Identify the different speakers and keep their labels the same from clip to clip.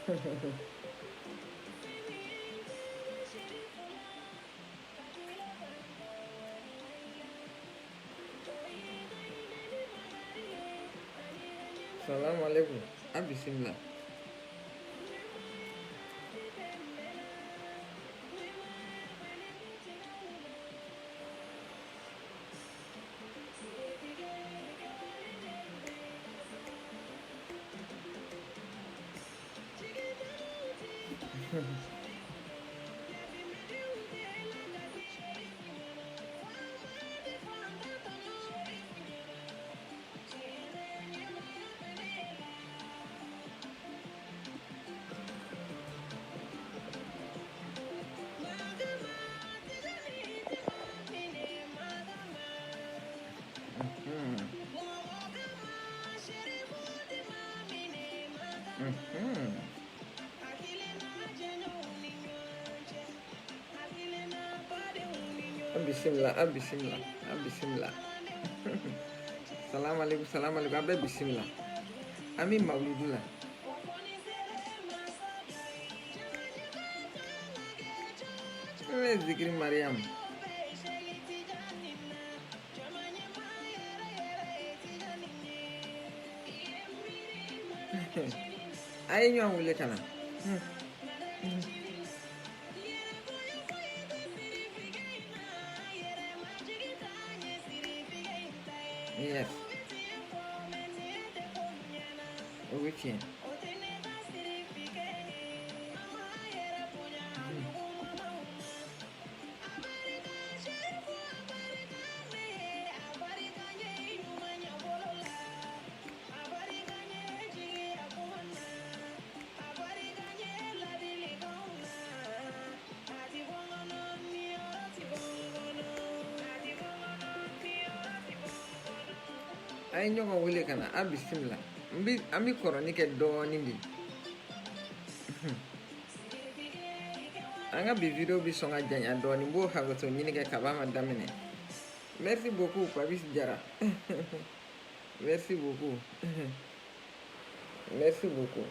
Speaker 1: Salam alaikum. Bismillah. Bismillah, bismillah, bismillah. Salam alaikum, salam alaikum. Bismillah. Ami maulidullah. Zikri Mariam. Ayi ɲɔgɔn wele ka na. Yes. O bɛ tiɲɛ. A ye ɲɔgɔn wele ka na a bisimila an bɛ kɔrɔni kɛ dɔɔnin bi an ka bi video bɛ sɔn ka janya dɔɔnin n b'o hakɛto ɲini kɛ kaba ma daminɛ merci beaucoup Papis Jara merci beaucoup merci beaucoup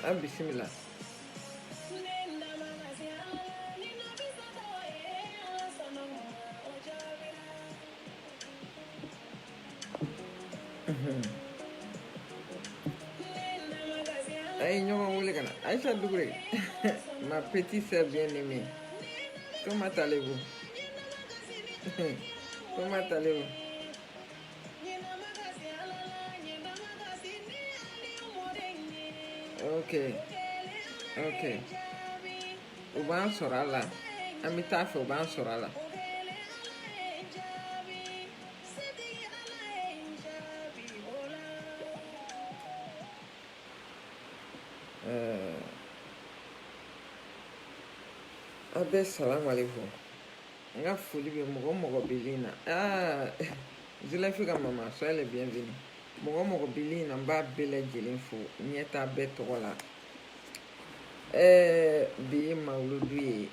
Speaker 1: an bisimila a ye ɲɔgɔn wele ka na Aïcha Doucouré ma petite sœur bien-aimée comment allez-vous comment allez-vous ok u b'an sɔrɔ a la an bɛ taa fɛ u b'an sɔrɔ a la a bɛɛ salamu alaikum n ka foli bɛ mɔgɔ mɔgɔ bɛ lin na Zulaifi ka mama soyez les bienvenus mɔgɔ mɔgɔ bɛ lin na n b'a bɛɛ lajɛlen fo ɲɛ t'a bɛɛ tɔgɔ la bi ye mawuludu ye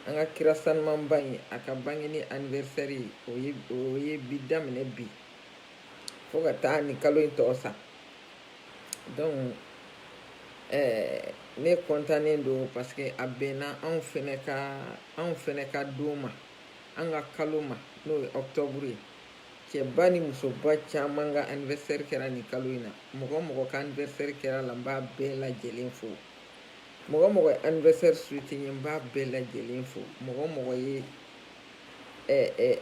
Speaker 1: an ka kira sanumanba in a ka bangeni anniversaire o ye bi daminɛ bi fo ka taa ni kalo in tɔgɔ sa donc ne kɔntannen don parce que a bɛnna anw fɛnɛ ka don ma an ka kalo ma n'o ye octobre ye cɛba ni musoba caman ka anniversaire kɛra ni kalo in na mɔgɔ mɔgɔ ka anniversaire kɛra la n b'a bɛɛ lajɛlen fo mɔgɔ mɔgɔ ye anniversaire suite ye n b'a bɛɛ lajɛlen fo mɔgɔ mɔgɔ ye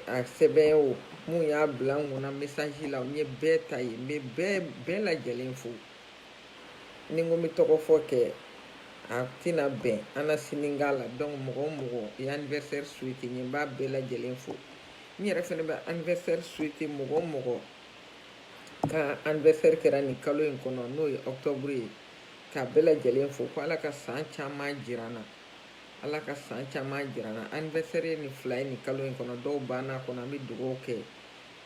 Speaker 1: a sɛbɛn o mun y'a bila n kunna message la n ye bɛɛ ta ye n bɛ bɛɛ lajɛlen fo ni n ko n bɛ tɔgɔ fɔ kɛ a tɛna bɛn an na sini k'a la donc mɔgɔ mɔgɔ ye anniversaire suite n ye n b'a bɛɛ lajɛlen fo n yɛrɛ fɛnɛ bɛ anniversaire suite mɔgɔ mɔgɔ ka anniversaire kɛra nin kalo in kɔnɔ n'o ye octobre ye k'a bɛɛ lajɛlen fo ko ala ka san caman jira n na ala ka san caman jira n na anniversaire ye nin fila ye nin kalo in kɔnɔ dɔw banna kɔnɔ an bɛ dugawu kɛ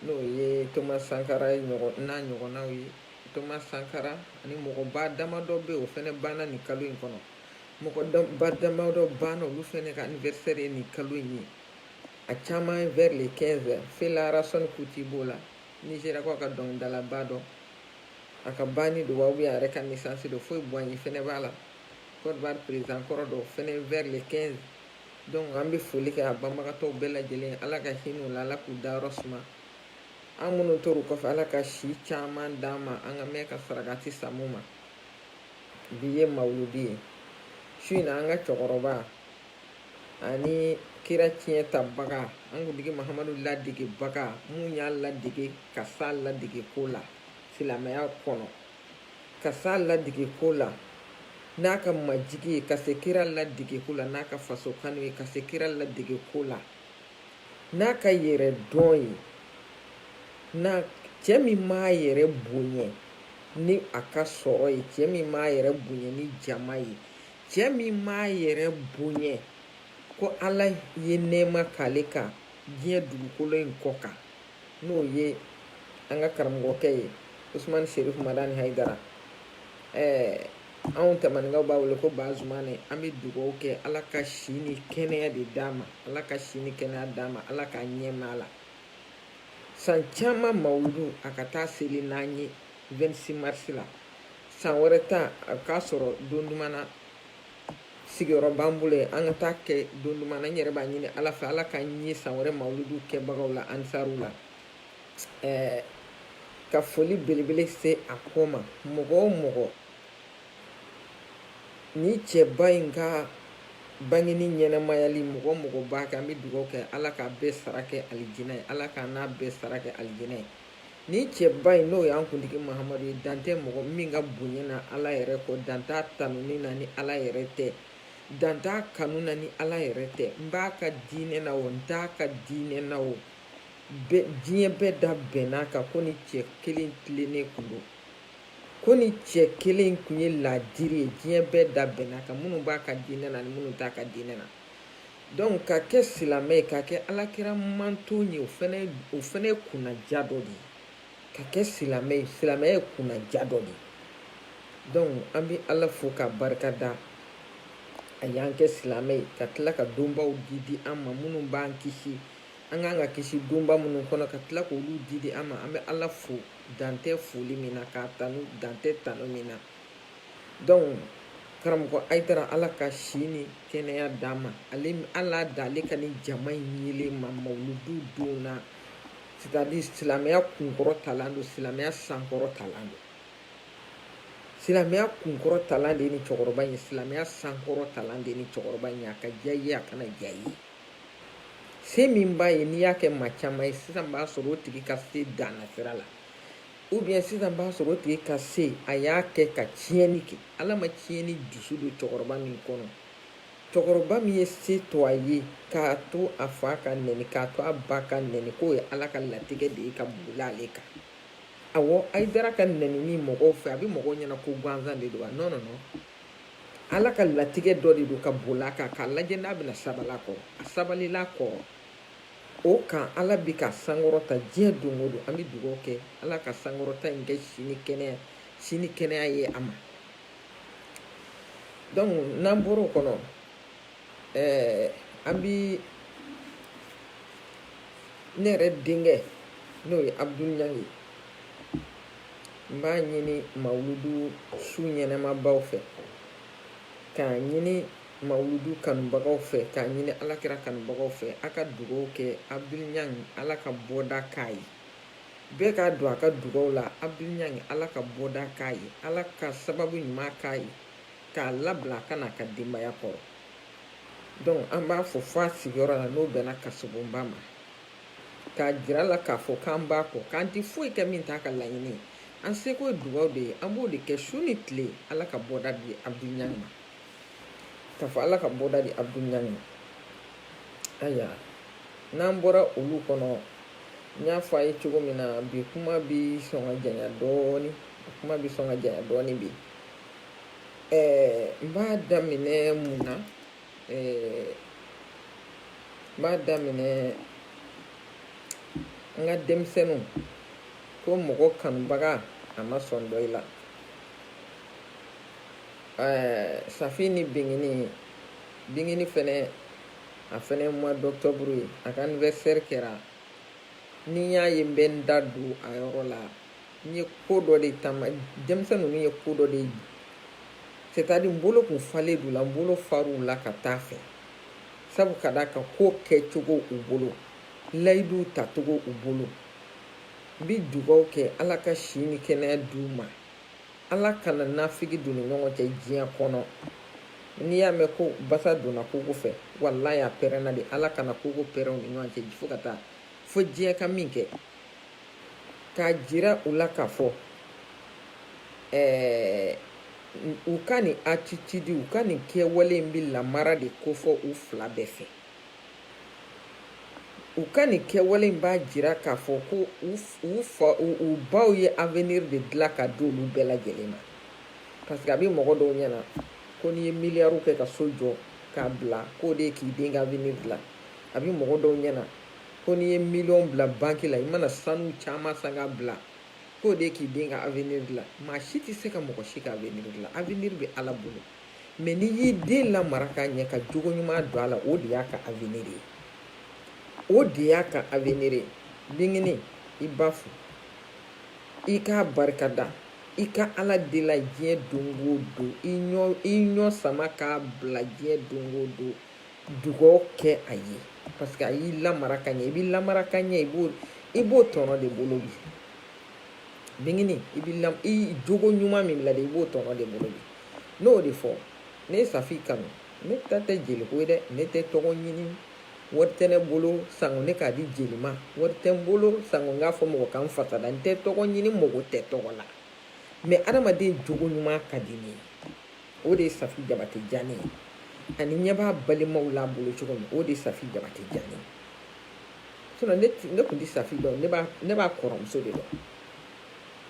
Speaker 1: n'o ye Thomas Sankara n'a ɲɔgɔnnaw ye Thomas Sankara ani mɔgɔba damadɔ bɛ o fɛnɛ banna nin kalo in kɔnɔ mɔgɔba damadɔ banna olu fɛnɛ ka anniversaire ye nin kalo in ye a caman vers les 15 Fela Rason Kuti b'o la Nigériakaw ka dɔnkilidalaba dɔ a ka banni don wa a yɛrɛ ka naissance don foyi Boigny fɛnɛ b'a la Côte d'Ivoire président kɔrɔ dɔ fɛnɛ vers les 15 donc an bɛ foli kɛ a banbagatɔw bɛɛ lajɛlen ala ka hinɛ u la ala k'u dayɔrɔ suma an minnu tor'u kɔfɛ ala ka si caman d'an ma an ka mɛn ka sarakati samu ma bi ye mawuludi ye su in na an ka cɛkɔrɔba ani kira tiɲɛ tabaga an kuntigi mahamadu ladegebaga mun y'a ladege ka s'a ladege ko la silamɛya kɔnɔ ka s'a ladege ko la n'a ka majigi ye ka se kira ladege ko la n'a ka faso kanu ye ka se kira ladege ko la n'a ka yɛrɛ dɔn ye n'a cɛ min m'a yɛrɛ bonya ni a ka sɔrɔ ye cɛ min m'a yɛrɛ bonya ni jama ye cɛ min m'a yɛrɛ bonya ko ala ye nɛɛma k'ale kan diɲɛ dugukolo in kɔ kan n'o ye an ka karamɔgɔkɛ ye Usmani Sherif Madani Haidara anw tɛmaninkaw b'a wele ko Bazumane an bɛ dugawu kɛ ala ka si ni kɛnɛya de d'a ma ala ka si ni kɛnɛya d'a ma ala ka ɲɛma a la san caman mawuludu a ka taa seli n'an ye 26 mars la san wɛrɛ ta a k'a sɔrɔ don duman na sigiyɔrɔ b'an bolo ye an ka taa kɛ don duman na n yɛrɛ b'a ɲini ala fɛ ala ka ɲɛ san wɛrɛ mawuludu kɛbagaw la ansaru la ka foli belebele se a ko ma mɔgɔ o mɔgɔ ni cɛba in ka bangeni ɲɛnamayali mɔgɔ mɔgɔ b'a kɛ an bɛ dugawu kɛ ala k'a bɛɛ sara kɛ alijinɛ ye ala k'a n'a bɛɛ sara kɛ alijinɛ ye ni cɛba in n'o y'an kuntigi mahamadu ye dan tɛ mɔgɔ min ka bonya na ala yɛrɛ kɔ dan t'a tanuni na ni ala yɛrɛ tɛ dan t'a kanu na ni ala yɛrɛ tɛ n b'a ka diinɛ na o n t'a ka diinɛ na o diɲɛ bɛɛ da bɛnn'a kan ko ni cɛ kelen tilennen kun don ko ni cɛ kelen kun ye ladiri ye diɲɛ bɛɛ da bɛnn'a kan minnu b'a ka diinɛ na ni minnu t'a ka diinɛ na donc ka kɛ silamɛ ye ka kɛ alakira manton ye o fɛnɛ ye kunnaja dɔ de ye ka kɛ silamɛ ye silamɛya ye kunnaja dɔ de ye donc an bɛ ala fo ka barika da a y'an kɛ silamɛ ye ka tila ka donbaw di an ma minnu b'an kisi an kan ka kisi donba minnu kɔnɔ ka tila k'olu di an ma an bɛ ala fo dan tɛ foli min na k'a tanu dan tɛ tanu min na donc karamɔgɔ Hayidara ala ka si ni kɛnɛya d'a ma ala d'ale ka ni jama in yelen ma mawuludu don na c'est-à-dire silamɛya kunkɔrɔ talan don silamɛya sankɔrɔ talan don silamɛya kunkɔrɔ talan de ye ni cɛkɔrɔba in ye silamɛya sankɔrɔ talan de ye ni cɛkɔrɔba in ye a ka diya i ye a kana diya i ye se min b'a ye n'i y'a kɛ maa caman ye sisan b'a sɔrɔ o tigi ka se danna sira la ou bien sisan b'a sɔrɔ o tigi ka se a y'a kɛ ka tiɲɛni kɛ ala ma tiɲɛni dusu don cɛkɔrɔba min kɔnɔ cɛkɔrɔba min ye se to a ye k'a to a fa ka nɛni k'a to a ba ka nɛni k'o ye ala ka latigɛ de ye ka boli ale kan awɔ Hayidara ka nɛnini mɔgɔw fɛ a bɛ mɔgɔw ɲɛna ko gansan de don wa non non non ala ka latigɛ dɔ de don ka boli a kan k'a lajɛ n'a bɛna sabali a kɔrɔ a sabalila kɔrɔ o kan ala bɛ ka sankɔrɔta diɲɛ don o don an bɛ dugawu kɛ ala ka sankɔrɔta in kɛ si ni kɛnɛya ye a ma donc n'an bɔra o kɔnɔ an bɛ ne yɛrɛ denkɛ n'o ye Abdul Ɲangi n b'a ɲini mawuludu su ɲɛnɛmabaw fɛ k'a ɲini mawuludu kanubagaw fɛ k'a ɲini alakira kanubagaw fɛ a ka dugawu kɛ Abdul Ɲangi ala ka bɔda k'a ye bɛɛ k'a don a ka dugawu la Abdul Ɲangi ala ka bɔda k'a ye ala ka sababu ɲuman k'a ye k'a labila a ka n'a ka denbaya kɔrɔ donc an b'a fɔ f'a sigiyɔrɔ la n'o bɛnna kasɔgɔba ma k'a jira la k'a fɔ k'an b'a kɔ k'an ti foyi kɛ min t'a ka laɲini ye an seko ye dugawu de ye an b'o de kɛ su ni tile ala ka bɔda di Abdul Ɲangi ma k'a fɔ ala ka bɔda di Abdul Ɲangi ma ayiwa n'an bɔra olu kɔnɔ n y'a fɔ a ye cogo min na bi kuma bi sɔn ka janya dɔɔni bi n b'a daminɛ mun na n b'a daminɛ n ka denmisɛnninw ko mɔgɔ kanubaga a ma sɔn dɔ i la. Safi ni bingini fɛnɛ a fɛnɛ mois d'octobre ye a ka anniversaire kɛra ni y'a ye n bɛ n da don a yɔrɔ la n ye ko dɔ de tama denmisɛn ninnu ye ko dɔ de c'est-à-dire n bolo kun falen d'u la n bolo far'u la ka taa fɛ sabu ka d'a kan ko kɛcogo u bolo layidu tacogo u bolo n bi dugawu kɛ ala ka si ni kɛnɛya d'u ma ala kana nafigi don ni ɲɔgɔn cɛ diɲɛ kɔnɔ n'i y'a mɛn ko basa donna kogo fɛ walayi a pɛrɛnna de ala kana kogo pɛrɛn ni ɲɔgɔn cɛ fo ka taa fo diɲɛ ka min kɛ k'a jira u la k'a fɔ u ka nin attitude u ka nin kɛwale in bi lamara de kofɔ u fila bɛɛ fɛ u ka nin kɛwale in b'a jira k'a fɔ ko u baw ye avenir de dilan ka di olu bɛɛ lajɛlen ma parce que a bɛ mɔgɔ dɔw ɲɛna ko n'i ye miliyariw kɛ ka so jɔ k'a bila k'o de ye k'i den ka avenir dilan a bɛ mɔgɔ dɔw ɲɛna ko n'i ye miliyɔn bila banki la i mana sanu caman san k'a bila k'o de ye k'i den ka avenir dilan maa si tɛ se ka mɔgɔ si ka avenir dilan avenir bɛ ala bolo mais n'i y'i den lamara k'a ɲɛ ka jogo ɲuman don a la o de y'a ka avenir ye o de y'a ka avenir ye denkɛnin i ba fo i k'a barikada i ka ala dela diɲɛ don o don i ɲɔ sama k'a bila diɲɛ don o don dugawu kɛ a ye parce que a y'i lamara ka ɲɛ i b'i lamara ka ɲɛ i b'o tɔnɔ de bolo bi denkɛnin i jogo ɲuman min bila de i b'o tɔnɔ de bolo bi n'o de fɔ ne ye safi kanu ne ta tɛ jeliko ye dɛ ne tɛ tɔgɔ ɲini wari tɛ ne bolo sango ne k'a di jeli ma wari tɛ n bolo sango n k'a fɔ mɔgɔ kan fasada n tɛ tɔgɔ ɲini mɔgɔ tɛ tɔgɔ la mais adamaden jogo ɲuman ka di ne ye o de ye safi jabate jani ye ani ɲɛ b'a balimaw la bolo cogo min o de ye safi jabate jani sinon ne kun tɛ safi dɔn ne b'a kɔrɔmuso de dɔn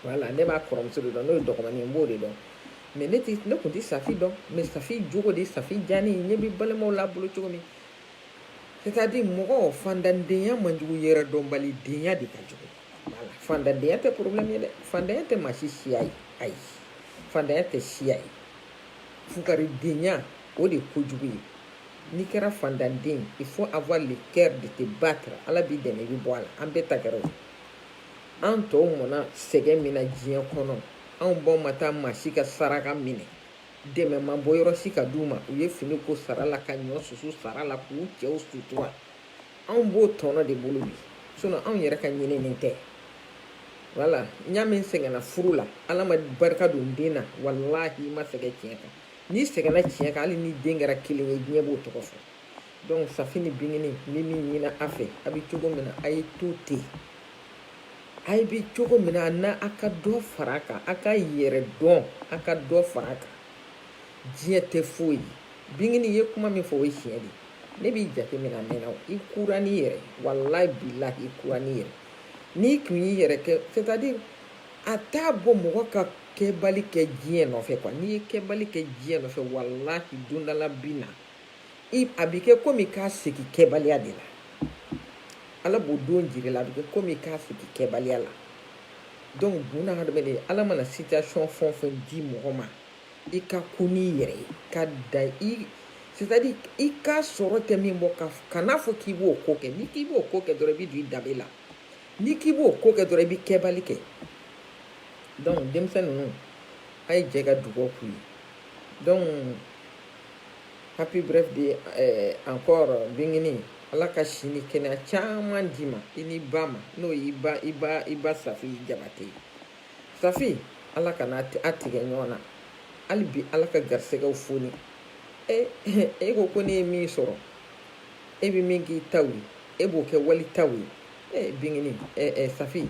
Speaker 1: voilà ne b'a kɔrɔmuso de dɔn n'o ye dɔgɔmanin n b'o de dɔn mais ne kun tɛ safi dɔn mais safi jogo de ye safi jani ye ɲɛ bɛ balimaw la bolo cogo min c'est-à-dire mɔgɔ fandandenya man jugu yɛrɛ dɔnbali denya de ka jugu voilà fandandenya tɛ problème ye dɛ fandanya tɛ maa si siya ye ayi fandanya tɛ siya ye fukaridenya o de ye kojugu ye n'i kɛra fandanden il faut avoir le cœur de te battre ala b'i dɛmɛ i bɛ bɔ a la an bɛɛ ta kɛra o an tɔw mɔna sɛgɛn min na diɲɛ kɔnɔ anw baw ma taa maa si ka saraka minɛ dɛmɛ ma bɔ yɔrɔ si ka d'u ma u ye fini ko sara la ka ɲɔ susu sara la k'u cɛw sutura anw b'o tɔnɔ de bolo bi sinon anw yɛrɛ ka ɲinini tɛ voilà n y'a mɛn sɛgɛnna furu la ala ma barika don den na walahi i ma sɛgɛn tiɲɛ kan n'i sɛgɛnna tiɲɛ kan hali ni den kɛra kelen ye diɲɛ b'o tɔgɔ fɔ donc safi ni bingini n bɛ min ɲini a fɛ a bɛ cogo min na a ye to ten a bɛ cogo min na n'a a ka dɔ fara a kan a ka yɛrɛ dɔn a ka dɔ fara a kan diɲɛ tɛ foyi bingini ye kuma min fɔ o ye tiɲɛ de ne b'i jate minɛ a mɛnna o i kura n'i yɛrɛ walayi bilahi i kura n'i yɛrɛ n'i kun y'i yɛrɛ kɛ c'est-à-dire a t'a bɔ mɔgɔ ka kɛbali kɛ diɲɛ nɔfɛ quoi n'i ye kɛbali kɛ diɲɛ nɔfɛ walahi don dɔ la bi na a bɛ kɛ komi k'a segin kɛbaliya de la ala b'o don jira la a bɛ kɛ komi k'a segin kɛbaliya la donc buna hadamaden ala mana situation fɛn o fɛn di mɔgɔ ma i ka kun n'i yɛrɛ ye ka da c'est-à-dire i ka sɔrɔ tɛ min bɔ kana fɔ k'i b'o ko kɛ n'i k'i b'o ko kɛ dɔrɔn i bɛ don i danbe la n'i k'i b'o ko kɛ dɔrɔn i bɛ kɛbali kɛ donc denmisɛn ninnu a ye jɛ ka dugawu k'u ye donc happy birthday encore bingini ala ka si ni kɛnɛya caman d'i ma i ni ba ma n'o ye i ba safi jabate ye safi ala kana a tigɛ ɲɔgɔn na hali bi ala ka garisɛgɛw foni e ko ne ye min sɔrɔ e bɛ min k'i taw ye e b'o kɛ wali taw ye bingini safi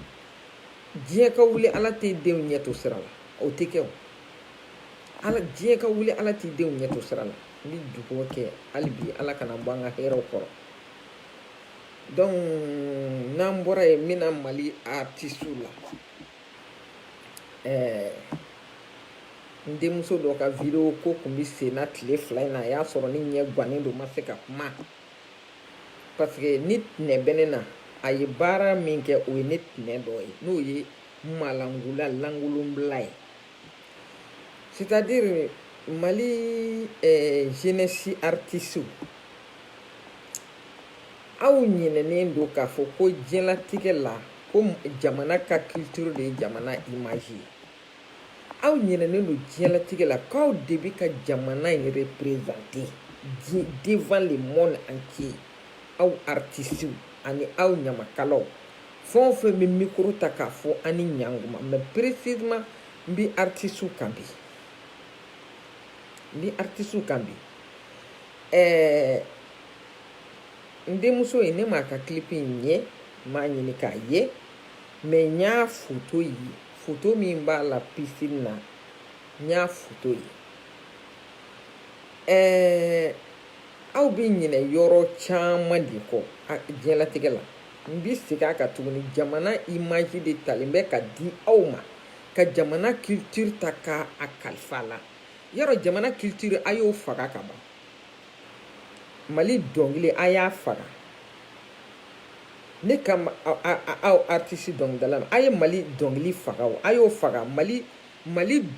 Speaker 1: diɲɛ ka wuli ala t'i denw ɲɛ to sira la o tɛ kɛ o diɲɛ ka wuli ala t'i denw ɲɛ to sira la n bɛ dugawu kɛ hali bi ala kana bɔ an ka hɛrɛw kɔrɔ donc n'an bɔra yen n bɛna mali artisiw la n denmuso dɔ ka video ko tun bɛ sen na tile 2 in na a y'a sɔrɔ ni ɲɛ gannen don ma se ka kuma parce que ni tinɛ bɛ ne na a ye baara min kɛ o ye ne tinɛ dɔ ye n'o ye malangula langulumla ye. C'est-à-dire Mali jeunesse artiste aw ɲinɛnen don k'a fɔ ko diɲɛlatigɛ la ko jamana ka culture de ye jamana image ye. Aw ɲinɛnen don diɲɛlatigɛ la k'aw de bɛ ka jamana in représenter devant le monde entier. Aw artistes ani aw ɲamakalaw fɛn o fɛn bɛ micro ta k'a fɔ ani ɲanguma mais précisément n bɛ artistes kan bi. N denmuso ye ne m'a ka clip in ye n m'a ɲini k'a ye mais n y'a photo ye photo min b'a la piscine na n y'a photo ye. Aw bɛ ɲinɛ yɔrɔ caman de kɔ diɲɛlatigɛ la. N bɛ segin a kan tuguni jamana image de talen bɛ ka di aw ma ka jamana culture ta k'a kalifa la. Yɔrɔ jamana culture a y'o faga ka ban. Mali dɔnkili a y'a faga. Ne ka aw artiste dɔnkilidala a ye Mali dɔnkili faga o a y'o faga. Mali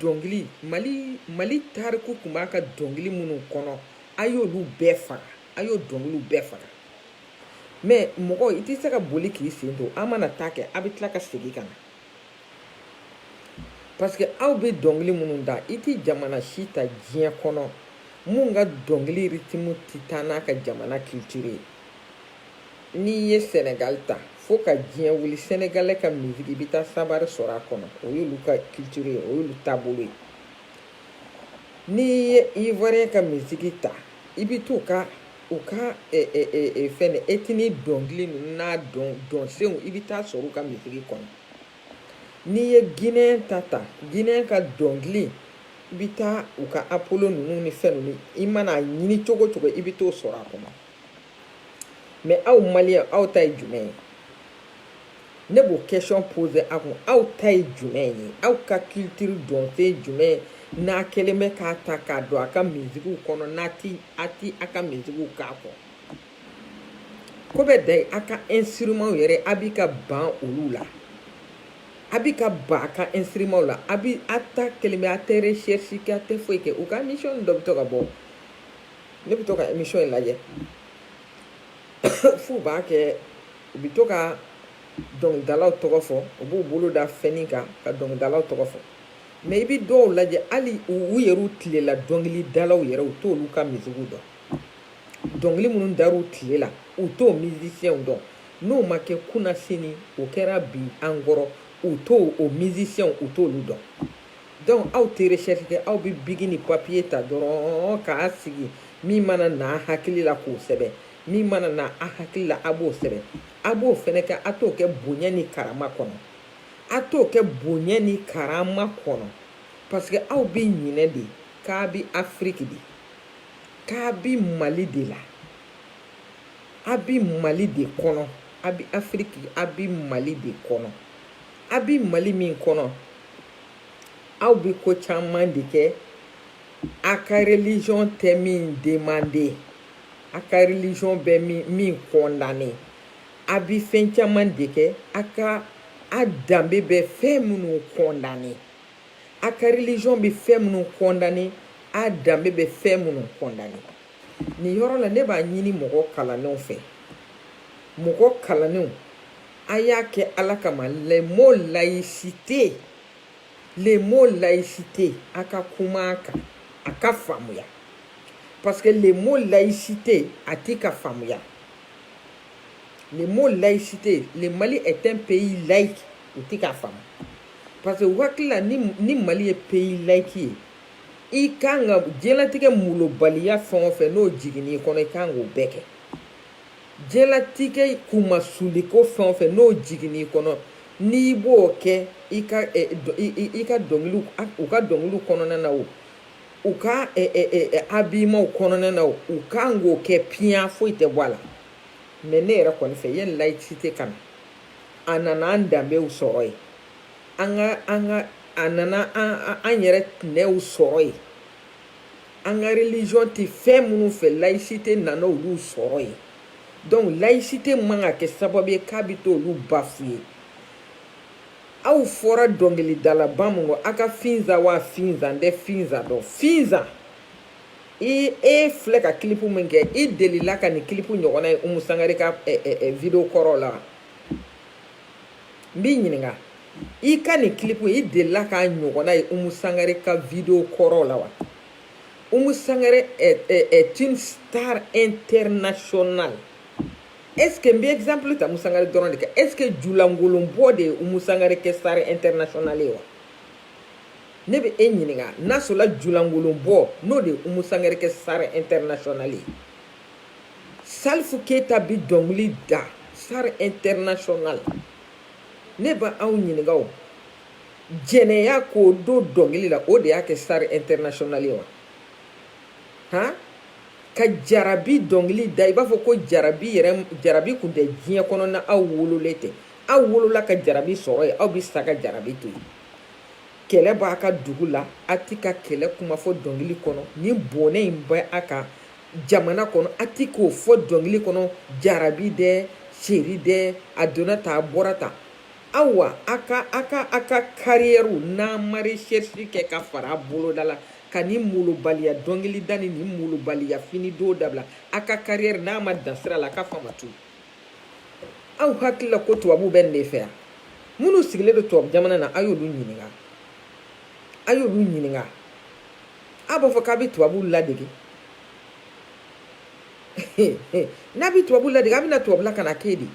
Speaker 1: dɔnkili Mali tariku tun b'a ka dɔnkili minnu kɔnɔ a y'olu bɛɛ faga. A y'o dɔnkiliw bɛɛ faga. Mais mɔgɔ i tɛ se ka boli k'i sen to an mana taa kɛ a bɛ tila ka segin ka na. Parce que aw bɛ dɔnkili minnu da i tɛ jamana si ta diɲɛ kɔnɔ mun ka dɔnkili rythme tɛ taa n'a ka jamana culture ye. N'i ye Sénégal ta fo ka diɲɛ wuli Sénégalais ka musique i bɛ taa Sabari sɔrɔ a kɔnɔ o y'olu ka culture ye o y'olu taabolo ye. N'i ye Ivoirien ka musique ta i bɛ t'u ka fɛn ethnie dɔnkili ninnu n'a dɔnsenw i bɛ taa sɔrɔ u ka musique kɔnɔ. N'i ye Guinéen ta Guinéen ka dɔnkili i bɛ taa u ka Apollo ninnu ni fɛn ninnu i mana a ɲini cogo o cogo i bɛ t'o sɔrɔ a kɔnɔ. Mais aw Maliyɛn aw ta ye jumɛn ye? Ne b'o question poser a kun aw ta ye jumɛn ye? Aw ka culture dɔnsen ye jumɛn ye n'a kɛlen bɛ k'a ta k'a don a ka musique kɔnɔ n'a ti a ka musique k'a kɔ? Ko bɛ da a ka instrument yɛrɛ a b'i ka ban olu la. A b'i ka ban a ka instrument la a ta kɛlen bɛ a tɛ recherche kɛ a tɛ foyi kɛ u ka émission dɔ bɛ to ka bɔ ne bɛ to ka émission in lajɛ f'u b'a kɛ u bɛ to ka dɔnkilidalaw tɔgɔ fɔ u b'u bolo da fɛnnin kan ka dɔnkilidalaw tɔgɔ fɔ mais i bɛ dɔw lajɛ hali u yɛrɛ tilela dɔnkilidalaw yɛrɛ u t'olu ka musique dɔn dɔnkili minnu dar'u tile la u t'o musiciens dɔn n'o ma kɛ kunna sini o kɛra bi an kɔrɔ u t'o musiciens u t'olu dɔn donc aw tɛ recherche kɛ aw bɛ bigi ni papier ta dɔrɔn k'a sigi min mana na hakili la k'o sɛbɛn min mana na a hakili la a b'o sɛbɛn a b'o fɛnɛ kɛ a t'o kɛ bonya ni karama kɔnɔ a t'o kɛ bonya ni karama kɔnɔ parce que aw bɛ ɲinɛ de k'a bɛ Afrique de k'a bɛ Mali de la a bɛ Mali de kɔnɔ a bɛ Afrique a bɛ Mali de kɔnɔ a bɛ Mali min kɔnɔ aw bɛ ko caman de kɛ a ka religion tɛ min demander a ka religion bɛ min condamner a bɛ fɛn caman de kɛ a danbe bɛ fɛn minnu condamner a ka religion bɛ fɛn minnu condamner a danbe bɛ fɛn minnu condamner nin yɔrɔ la ne b'a ɲini mɔgɔ kalannenw fɛ mɔgɔ kalannenw a y'a kɛ Ala kama le mot laïcité a ka kuma a kan a ka faamuya parce que le mot laïcité a tɛ ka faamuya le mot laïcité le Mali est un pays laïque o tɛ ka faamu parce que u hakili la ni Mali ye pays laïque ye i kan ka diɲɛlatigɛ molobaliya fɛn o fɛn n'o jiginna i kɔnɔ i kan k'o bɛɛ kɛ diɲɛlatigɛ kumasuliko fɛn o fɛn n'o jiginna i kɔnɔ n'i b'o kɛ i ka dɔnkiliw u ka dɔnkiliw kɔnɔna na o u ka habillements kɔnɔna na o u kan k'o kɛ piyan foyi tɛ bɔ a la mais ne yɛrɛ kɔni fɛ yanni laïcité ka na a nana an danbew sɔrɔ yen a nana an yɛrɛ tinɛw sɔrɔ yen an ka religion tɛ fɛn minnu fɛ laïcité nana olu sɔrɔ yen donc laïcité man ka kɛ sababu ye k'a bɛ t'olu bafouer aw fɔra dɔnkilidala mun kɔ a ka finza wa finza n tɛ finza dɔn finza e filɛ ka kilipu min kɛ i delila ka nin kilipu ɲɔgɔnna ye Umu Sangare ka video kɔrɔ la n b'i ɲininka i ka nin kilipu i delila k'a ɲɔgɔnna ye Umu Sangare ka video kɔrɔ la wa Umu Sangare est une star internationale. Est-ce que, par exemple, tu as Umu Sangare dɔrɔn de kɛ est-ce que Julangolonbɔ de ye Umu Sangare kɛ star internationale ye wa ne bɛ e ɲininka n'a sɔrɔla Julangolonbɔ n'o de ye Umu Sangare kɛ star internationale ye Salfu Keita bi dɔnkili da star international ne b'a aw ɲininka o jɛnɛya k'o do dɔnkili la o de y'a kɛ star international ye wa han ka Jarabi dɔnkili da i b'a fɔ ko Jarabi kun tɛ diɲɛ kɔnɔ na aw wololen tɛ aw wolola ka Jarabi sɔrɔ ye aw bi sa ka Jarabi to yen kɛlɛ b'a ka dugu la a ti ka kɛlɛ kuma fɔ dɔnkili kɔnɔ ni bɔnɛ in bɛ a ka jamana kɔnɔ a ti k'o fɔ dɔnkili kɔnɔ Jarabi dɛ seri dɛ a donna ta a bɔra ta awa a ka carrière n'a ma recherche kɛ ka fara a boloda la ka ni molobaliya dɔnkili da ni molobaliya fini do dabila a ka carrière n'a ma dan sira la a ka fama tu aw hakili la ko tubabu bɛ nin de fɛ yan minnu sigilen do tubabu jamana na a y'olu ɲininka a b'a fɔ k'a bɛ tubabu ladege n'a bɛ tubabu ladege a bɛna tubabula ka na kɛ de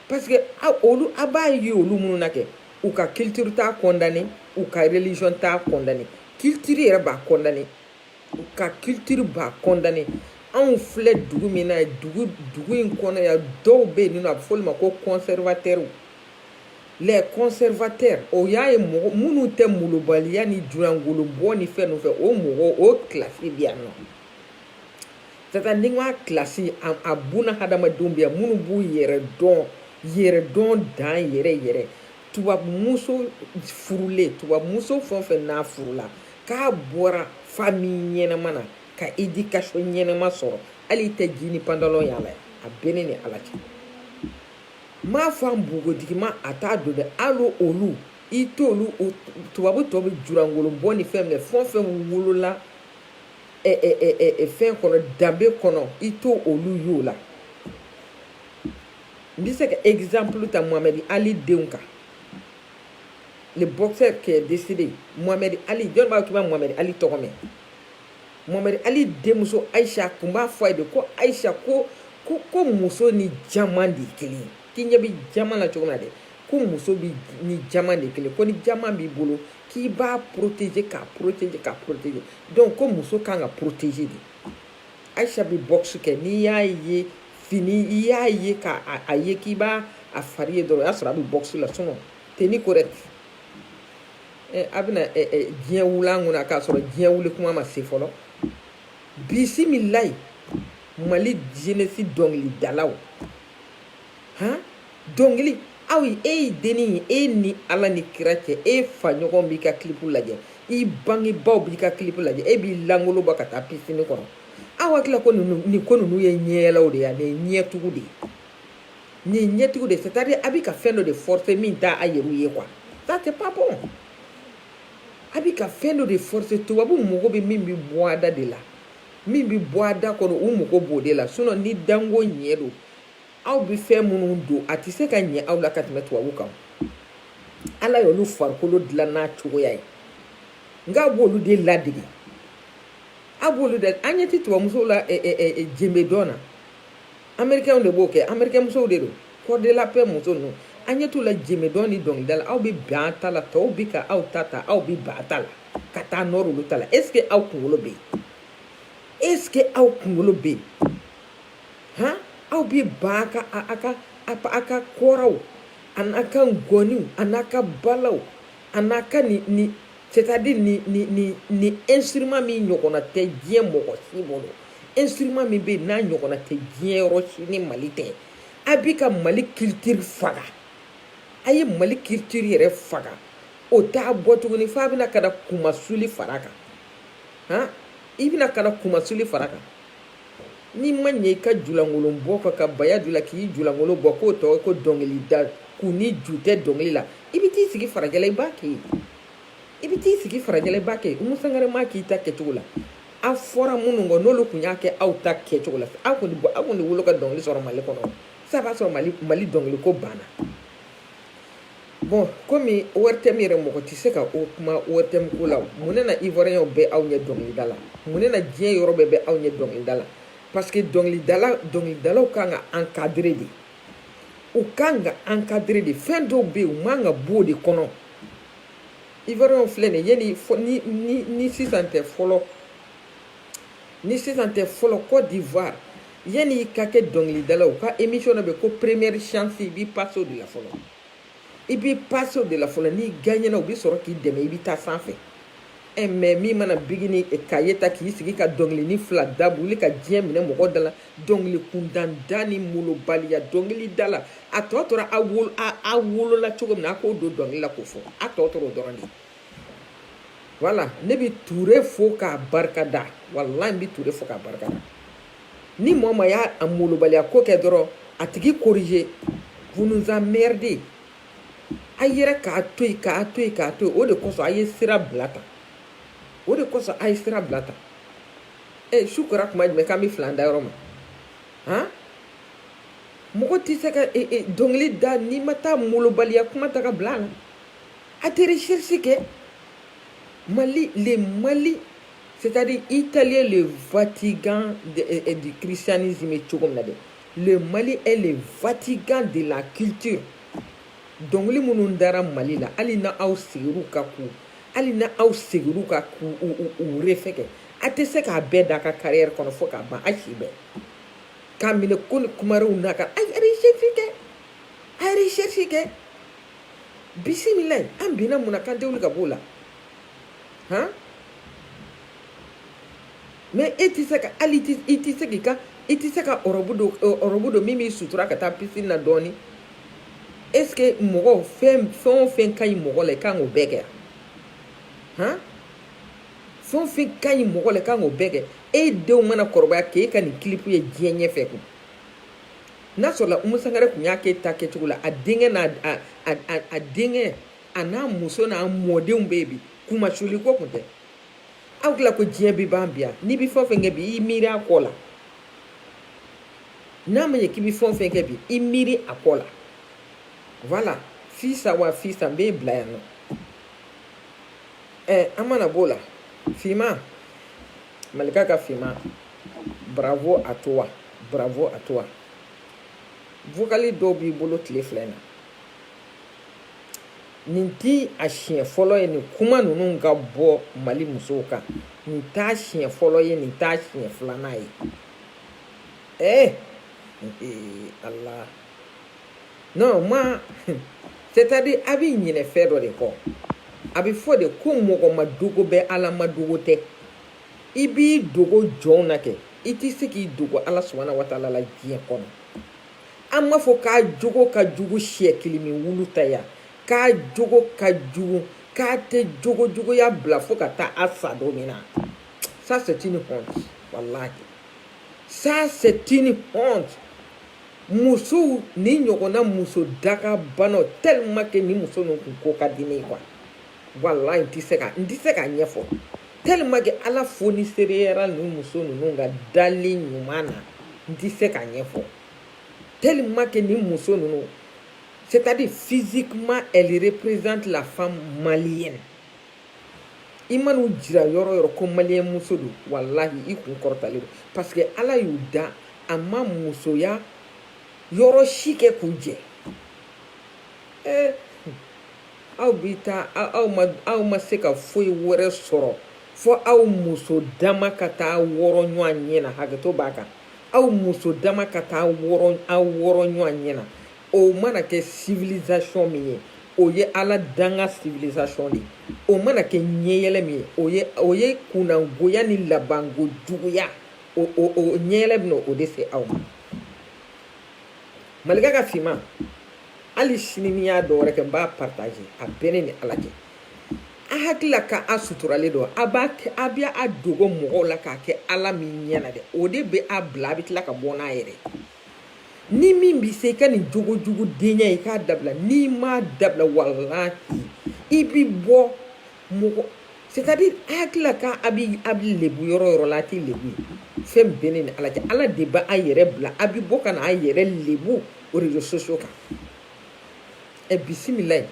Speaker 1: parce que olu a b'a ye olu minnu na kɛ u ka culture t'a condamné u ka religion t'a condamné culture yɛrɛ b'a condamné u ka culture b'a condamné anw filɛ dugu min na dugu in kɔnɔ yan dɔw bɛ yen nɔ a bɛ fɔ olu ma ko conservateurs les conservateurs o y'a ye mɔgɔ minnu tɛ molobaliya ni Julangolonbɔ ni fɛn ninnu fɛ o mɔgɔ o classe bɛ yan nɔ c'est-à-dire ni n ko a classe a buna hadamadenw bɛ yan minnu b'u yɛrɛ dɔn dan yɛrɛ tubabumuso furulen tubabumuso fɛn o fɛn n'a furula k'a bɔra famille ɲɛnama na ka éducation ɲɛnama sɔrɔ hali i tɛ ji ni pantalon y'a la a bɛ ne ni Ala cɛ m'a fɔ an npogotigima ma a t'a don dɛ hali olu i t'olu tubabu tɔ bɛ Julangolonbɔ ni fɛn minɛ fɛn o fɛn wolola fɛn kɔnɔ danbe kɔnɔ i t'o olu y'o la n bɛ se ka exemple ta Muhamɛdi Ali denw kan le boxeur qui est décédé Muhamɛdi Ali jɔn b'a fɔ k'i bɛ Muhamɛdi Ali tɔgɔ mɛn Muhamɛdi Ali denmuso Ayisa kun b'a fɔ a ye de ko Ayisa ko muso ni jama de ye kelen ye k'i ɲɛ bɛ jama la cogo min na dɛ ko muso bi ni jama de kelen ko ni jama b'i bolo k'i b'a protéger k'a protéger donc ko muso kan ka protéger de Ayisa bi boxe kɛ n'i y'a ye fini i y'a ye k'a ye k'i b'a a fari ye dɔrɔn o y'a sɔrɔ a bɛ boxe la sinon tenue correct a bɛna diɲɛ wuli an kunna k'a sɔrɔ diɲɛ wuli kuma ma se fɔlɔ bisimilayi Mali jeunesse dɔnkilidalaw han dɔnkili aw e ye denni ye e ni Ala ni kira cɛ e faɲɔgɔn b'i ka kilipu lajɛ i bangebaaw b'i ka kilipu lajɛ e b'i langolo bɔ ka taa piscine kɔnɔ aw hakili la ko nin ko ninnu ye ɲɛyɛlɛw de ye nin ye ɲɛtugu de ye nin ye ɲɛtugu de ye c'est-à-dire a bɛ ka fɛn dɔ de forcer min t'a a yɛrɛ ye quoi ça c'est pas bon a bɛ ka fɛn dɔ de forcer tubabu mago bɛ min bɛ bɔ a da de la min bɛ bɔ a da kɔnɔ u mago b'o de la sinon ni danko ɲɛ don aw bɛ fɛn minnu don a tɛ se ka ɲɛ aw la ka tɛmɛ tubabu kan Ala y'olu farikolo dilan n'a cogoya ye nka a b'olu de ladege a b'olu de an ɲɛ tɛ tubabumusow la jenbe dɔn na américains de b'o kɛ américain musow de don corps de la paix muso ninnu an ɲɛ t'u la jenbe dɔn ni dɔnkilida la aw bɛ bɛn an ta la tɔw bɛ ka aw ta aw bɛ ban a ta la ka taa nɔrɔ olu ta la est ce que aw kunkolo bɛ yen est ce que aw kunkolo bɛ yen han aw bɛ ban a ka kɔrɔw a n'a ka ngɔniw a n'a ka balaw a n'a ka ni c'est-à-dire ni instrument min ɲɔgɔnna tɛ diɲɛ mɔgɔ si bolo instrument min bɛ yen n'a ɲɔgɔnna tɛ diɲɛ yɔrɔ si ni Mali tɛ a bɛ ka Mali culture faga a ye Mali culture yɛrɛ faga o t'a bɔ tuguni f'a bɛna ka na kumasuli fara kan han i bɛna ka na kumasuli fara kan n'i ma ɲɛ i ka Julangolonbɔ kan ka baya du la k'i Julangolo bɔ k'o tɔgɔ ko dɔnkilida k'u ni ju tɛ dɔnkili la i bɛ t'i sigi farajɛla i b'a kɛ i bɛ t'i sigi farajɛla i b'a kɛ Umu Sankare m'a k'i ta kɛcogo la a fɔra minnu kɔ n'olu tun y'a kɛ aw ta kɛcogo la aw kɔni wolo ka dɔnkili sɔrɔ Mali kɔnɔ sa b'a sɔrɔ Mali dɔnkili ko banna bon komi ORTM yɛrɛ mɔgɔ tɛ se ka o kuma ORTM ko la mun na Ivoiriyɛnw bɛ aw ɲɛ dɔnkilida la mun na diɲɛ yɔrɔ bɛɛ bɛ aw ɲɛ dɔnkilida la parce que dɔnkilidalaw kan ka encadrer de u kan ka encadrer de fɛn dɔw bɛ yen u man ka bɔ o de kɔnɔ Ivoiriyɛnw filɛ nin ye ni sisan tɛ fɔlɔ Côte d'Ivoire yani i ka kɛ dɔnkilidala u ka émission dɔ bɛ ko première chance i b'i passer o de la fɔlɔ i b'i passer o de la fɔlɔ n'i gagnera u bɛ sɔrɔ k'i dɛmɛ i bɛ taa sanfɛ mais min mana bigini kaye ta k'i sigi ka dɔnkilini fila da wuli ka diɲɛ minɛ mɔgɔ da la dɔnkili kundanda ni molobaliya dɔnkili da la a tɔ tora a wolola cogo min na a k'o don dɔnkili la k'o fɔ a tɔ tora o dɔrɔn de voilà ne bɛ Ture fo k'a barikada wallahi n bɛ Ture fo k'a barikada ni mɔgɔ ma y'a molobaliya ko kɛ dɔrɔn a tigi corriger vous nous emmerdez a yɛrɛ k'a to yen o de kosɔn a ye sira bila tan o de kosɔn a ye sira bila tan su kɛra kuma jumɛn k'an bɛ filan da yɔrɔ ma han mɔgɔ tɛ se ka dɔnkili da n'i ma taa molobaliya kuma ta ka bila a la a tɛ recherche kɛ le Mali c'est-à-dire Italien le Vatican du christianisme cogo min na dɛ le Mali est le Vatican de la culture dɔnkili minnu dara Mali la hali na aw sigir'u ka ku hali na aw sigir'u ka ku u refɛ kɛ a tɛ se k'a bɛɛ da a ka carrière kɔnɔ fo k'a ban a si bɛɛ k'a minɛ ko ni kumarew n'a ka a ye recherche kɛ bisimilayi an binna mun na k'an tɛ wuli ka b'o la han mais e tɛ se ka hali i tɛ se ka ɔrɔbu don min b'i sutura ka taa piscine na dɔɔni est ce que mɔgɔ fɛn o fɛn ka ɲi mɔgɔ la i kan k'o bɛɛ kɛ han fɛn o fɛn ka ɲi mɔgɔ la i kan k'o bɛɛ kɛ e denw mana kɔrɔbaya k'e ka nin clip ye diɲɛ ɲɛfɛ kun n'a sɔrɔla Umu Sankare kun y'a kɛ ta kɛcogo la a denkɛ a n'a muso n'a mɔdenw bɛ yen bi kumasuli ko kun tɛ aw tila ko diɲɛ bɛ ban bi yan n'i bɛ fɛn o fɛn kɛ bi i miiri a kɔ la n'a ma ɲɛ k'i bɛ fɛn o fɛn kɛ bi i miiri a kɔ la voilà fisa wa fisa n bɛ bila yan nɔ an mana b'o la Fima Malika ka Fima bravo à toi vocali dɔw b'i bolo tile filɛ in na nin ti a siɲɛ fɔlɔ ye nin kuma ninnu ka bɔ Mali musow kan nin t'a siɲɛ fɔlɔ ye nin t'a siɲɛ filanan ye Allah non c'est-à-dire a bɛ ɲinɛ fɛn dɔ de kɔ a bɛ fɔ de ko mɔgɔ ma dogo bɛ Ala ma dogo tɛ i b'i dogo jɔnw na kɛ i tɛ se k'i dogo Ala subahana wa taala la diɲɛ kɔnɔ an m'a fɔ k'a jogo ka jugu siyɛ kelen min wulu ta yan k'a jogo ka jugu k'a tɛ jogojuguya bila fo ka taa a sa don min na ça c'est une honte wallahi ça c'est une honte musow ni ɲɔgɔnna muso daga banaw tellement que ni muso ninnu kun ko ka di ne ye quoi wallahi n tɛ se k'a ɲɛfɔ tellement que Ala fo ni sereyara ni muso ninnu ka dali ɲuman na n tɛ se k'a ɲɛfɔ tellement que ni muso ninnu c'est-à-dire physiquement elle représente la femme malienne i man'u jira yɔrɔ o yɔrɔ ko maliyɛn muso don wallahi i kun kɔrɔtalen don parce que Ala y'u da a ma musoya yɔrɔ si kɛ k'u jɛ aw bi taa aw ma se ka foyi wɛrɛ sɔrɔ fo aw muso dama ka taa wɔrɔ ɲɔgɔn ɲɛ na hakɛto b'a kan aw muso dama ka taa wɔrɔ ɲɔgɔn ɲɛ na o mana kɛ civilisation min ye o ye Ala danga civilisation de o mana kɛ ɲɛyɛlɛ min ye o ye kunnangoya ni labanko juguya o ɲɛyɛlɛ bɛna o de se aw ma Malika ka Fima hali sini n'i y'a dɔ wɛrɛ kɛ n b'a partage a bɛɛ ne ni Ala cɛ a hakilila k'a suturalen don a bɛ a dogo mɔgɔw la k'a kɛ Ala min ɲɛna dɛ o de bɛ a bila a bɛ tila ka bɔ n'a yɛrɛ ni min bi se ka nin jogo jugu denya i k'a dabila n'i m'a dabila wallahi i bi bɔ mɔgɔ c'est-à-dire hakilila k'a bi lebu yɔrɔ yɔrɔ la a t'i lebu fɛn bɛɛ ni ala cɛ ala de b'a yɛrɛ bila a bi bɔ ka na a yɛrɛ lebu o réseaux sociaux kan bisimilayi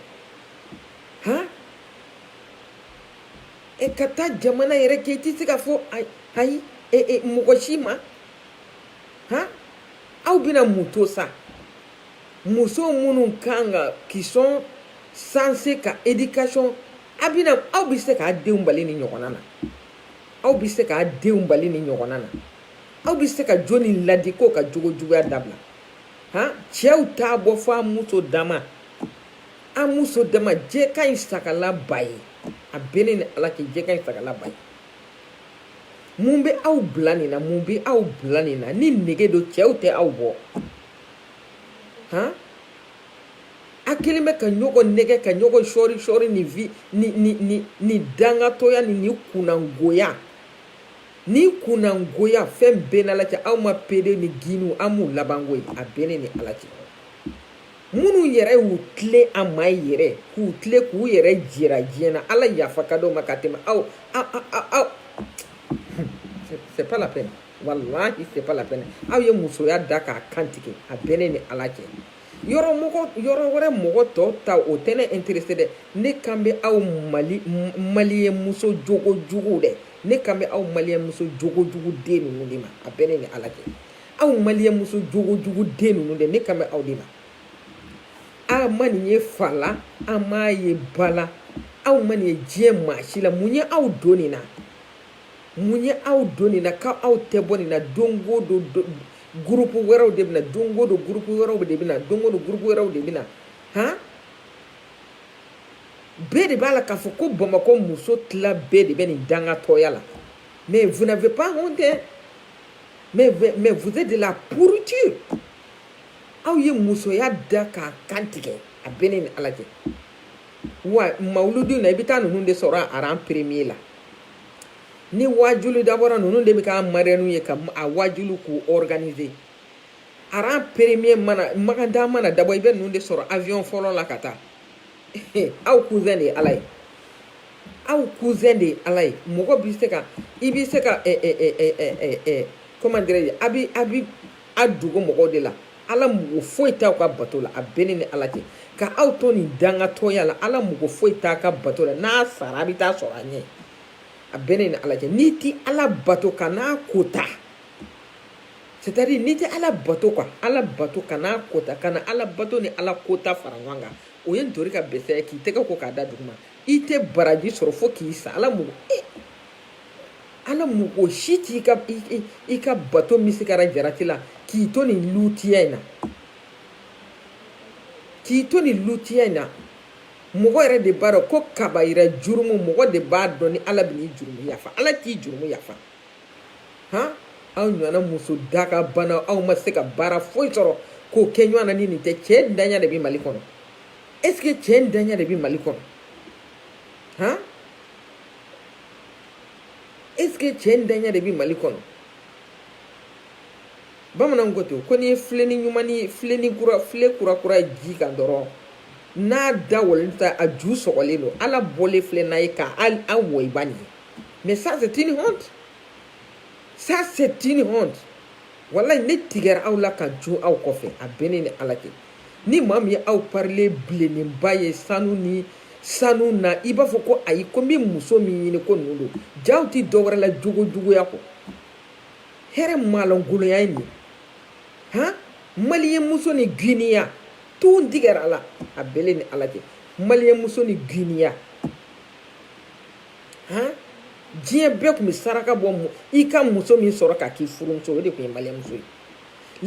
Speaker 1: han ka taa jamana yɛrɛ kɛ i tɛ se ka fɔ ayi mɔgɔ si ma han aw bɛna mun to sa muso minnu kan ka qui sont censés ka éducation aw bɛ se k'a denw bali ni ɲɔgɔnna na aw bɛ se k'a denw bali ni ɲɔgɔnna na aw bɛ se ka jɔnni ladi k'o ka jogo juguya dabila han cɛw t'a bɔ fɔ a muso dama jɛ ka ɲi sagala ba ye a bɛ ne ni ala cɛ jɛ ka ɲi sagala ba ye mun bɛ aw bila nin na ni nege don cɛw tɛ aw bɔ han a kelen bɛ ka ɲɔgɔn nɛgɛ ka ɲɔgɔn sɔɔri ni dangatɔya ni kunangoya fɛn bɛɛ n'ala cɛ aw ma pede ni ginu aw m'u labanko ye a bɛ ne ni ala cɛ minnu yɛrɛ y'u tile a ma yɛrɛ k'u tile k'u yɛrɛ jira diɲɛ na ala yafa ka d'o ma ka tɛmɛ aw c'est pas la peine wallahi c'est pas la peine aw ye musoya da k'a kantigɛ a bɛ ne ni ala cɛ yɔrɔ wɛrɛ mɔgɔ tɔ ta o tɛ ne intéressé dɛ ne kan bɛ aw maliyɛn muso jogo jugu dɛ ne kan bɛ aw maliyɛn muso jogo jugu den ninnu de ma a bɛ ne ni ala cɛ aw maliyɛn muso jogo jugu den ninnu de ne kan bɛ aw de ma aw ma nin ye fa la aw m'a ye ba la aw ma nin ye diɲɛ maa si la mun ye aw don nin na k'aw tɛ bɔ nin na don o don groupe wɛrɛw de bɛna don o don groupe wɛrɛw de bɛna han bɛɛ de b'a la k'a fɔ ko Bamakɔ muso tila bɛɛ de bɛ nin dangatɔya la mais vous n'avez pas honte mais vous êtes de la pourriture aw ye musoya da k'a kantigɛ a bɛ ne ni ala cɛ wa mawuludu na i bɛ taa ninnu de sɔrɔ a rang premier la ni wajulu dabɔra ninnu de bɛ k'a marraine ye ka a wajulu k'u organiser a rang premier maganda mana dabɔ i bɛ ninnu de sɔrɔ avion fɔlɔ la ka taa aw cousin de ye ala ye mɔgɔ bɛ se ka i bɛ se ka comment dirais-je a bɛ a dogo mɔgɔw de la ala mugu foyi t'aw ka bato la a bɛ ne ni ala cɛ ka aw to nin dangatɔya la ala mugu foyi t'a ka bato la n'a sara a bɛ taa sɔrɔ a ɲɛ a bɛ ne ni ala cɛ n'i ti ala bato ka n'a kota c'est-à-dire n'i tɛ ala bato quoi ala bato ka n'a kota ka na ala bato ni ala kota fara ɲɔgɔn kan o ye ntori ka bɛsɛ ye k'i tɛgɛ ko k'a da duguma i tɛ baraji sɔrɔ fo k'i sa ala mugu o si t'i ka bato misigara jarati la k'i to nin lutiya in na mɔgɔ yɛrɛ de b'a dɔn ko kabayira jurumu mɔgɔ de b'a dɔn ni ala bɛ n'i jurumu yafa ala t'i jurumu yafa han aw ɲɔgɔnna muso daga bana aw ma se ka baara foyi sɔrɔ k'o kɛ ɲɔgɔn na ni nin tɛ cɛ ntanya de bɛ mali kɔnɔ est-ce que cɛ ntanya de bɛ mali kɔnɔ han est-ce que cɛ ntanya de bɛ mali kɔnɔ bamananw ko ten ko n'i ye filenni ɲuman ni filen kura ji kan dɔrɔn n'a da wɔlen ta a ju sɔgɔlen don ala bɔlen filɛ n'a ye ka an wɔ i ba nin ye mais ça c'est une honte wallahi ne tigɛra aw la ka jun aw kɔfɛ a bɛ ne ni ala cɛ ni maa min ye aw parler bilennenba ye sanu na i b'a fɔ ko ayi ko n bɛ muso min ɲini ko ninnu don jaw ti dɔwɛrɛ la jogojuguya kɔ hɛrɛ malangoloya ye nin han maliyɛn muso ni guiniya tun tigɛra la a bɛ ne ni ala cɛ maliyɛn muso ni guiniya han diɲɛ bɛɛ tun bɛ saraka bɔ i ka muso min sɔrɔ k'a k'i furumuso o de tun ye maliyɛn muso ye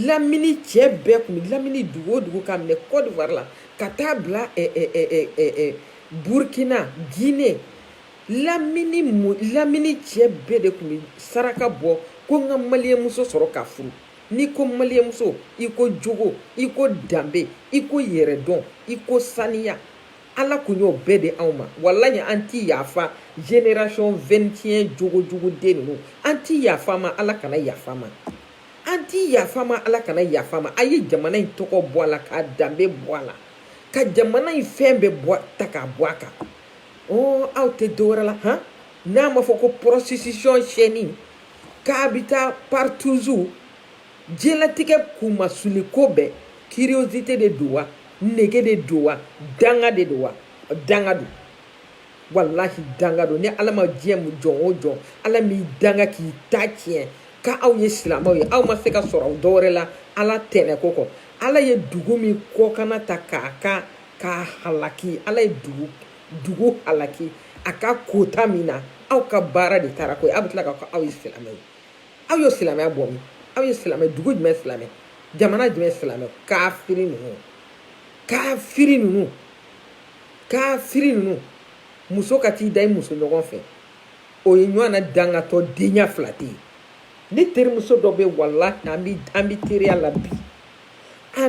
Speaker 1: lamini cɛ bɛɛ tun bɛ lamini dugu o dugu k'a minɛ Côte d'Ivoire la ka taa bila Burkina Guinée lamini cɛ bɛɛ de tun bɛ saraka bɔ ko n ka maliyɛn muso sɔrɔ k'a furu n'i ko maliyɛn muso i ko jogo i ko danbe i ko yɛrɛdɔn i ko saniya ala kun y'o bɛɛ de anw ma walahi an ti yafa génération 21 jogo den ninnu an ti yafa ma ala kana yafa ma an t'i yafa ma ala kana yafa ma a ye jamana in tɔgɔ bɔ a la k'a danbe bɔ a la ka jamana in fɛn bɛɛ bɔ ta k'a bɔ a kan aw tɛ dɔwɛrɛ la han n'a ma fɔ ko prostitution chaîne k'a bɛ taa partout diɲɛlatigɛ kumasuli ko bɛɛ curiosité de don wa nege de don wa danga de don wa danga don wallahi danga don ni ala ma diɲɛ mu jɔn o jɔn ala m'i danga k'i ta tiɲɛ ka aw ye silamɛw ye aw ma se ka sɔrɔ dɔwɛrɛ la ala tɛnɛ ko kɔ ala ye dugu min kɔkana ta k'a halaki ala ye dugu halaki a ka kota min na aw ka baara de taara ko ye aw bɛ tila k'a fɔ aw ye silamɛ ye aw ye silamɛya bɔ min aw ye silamɛ dugu jumɛn silamɛ jamana jumɛn silamɛ kafiri ninnu muso ka t'i da i muso ɲɔgɔn fɛ o ye ɲɔgɔn na dangatɔ denya fila tɛ yen ne terimuso dɔ bɛ walahi an